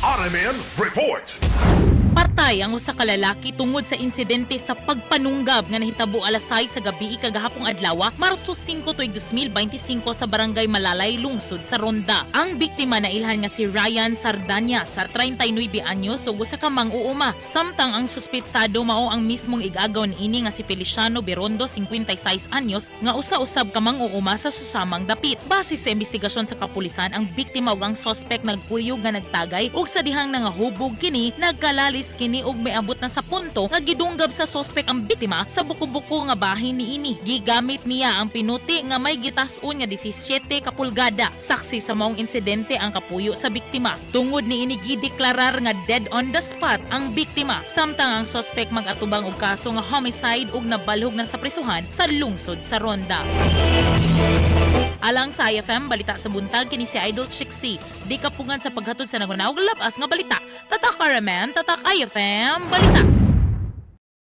RMN Report. Patay ang usa ka lalaki tungod sa insidente sa pagpanunggab nga nahitabo alas 6 sa gabi kagahapong adlaw, Marso 5, 2025 sa barangay Malalay, Lungsod sa Ronda. Ang biktima na ilhan nga si Ryan Sardanya sa 39 anyos ug usa ka mang-uuma. Samtang ang suspetsado mao ang mismong igagaw niini nga si Feliciano Birondo, 56 anyos, nga usa-usab ka mang-uuma sa susamang dapit. Base sa investigasyon sa kapulisan, ang biktima ug ang suspect nagpuyog nga nagtagay ug sa dihang nangahubog kini nagkalalis kini ug miabot na sa punto nga gidunggab sa suspect ang biktima sa buko-buko nga bahin niini. Gigamit niya ang pinuti nga may gitas-on nga 17 ka pulgada. Saksi sa maong insidente ang kapuyo sa biktima. Tungod niini gideklarar nga dead on the spot ang biktima. Samtang ang suspect mag-atubang og kaso nga homicide ug nabalhog na sa prisuhan sa lungsod sa Ronda. Alang sa IFM balita sa buntag kini si Idol Chixie. Di kapungan sa paghatod sa nagunaw labas nga balita. Tatak RMN, tatak IFM balita.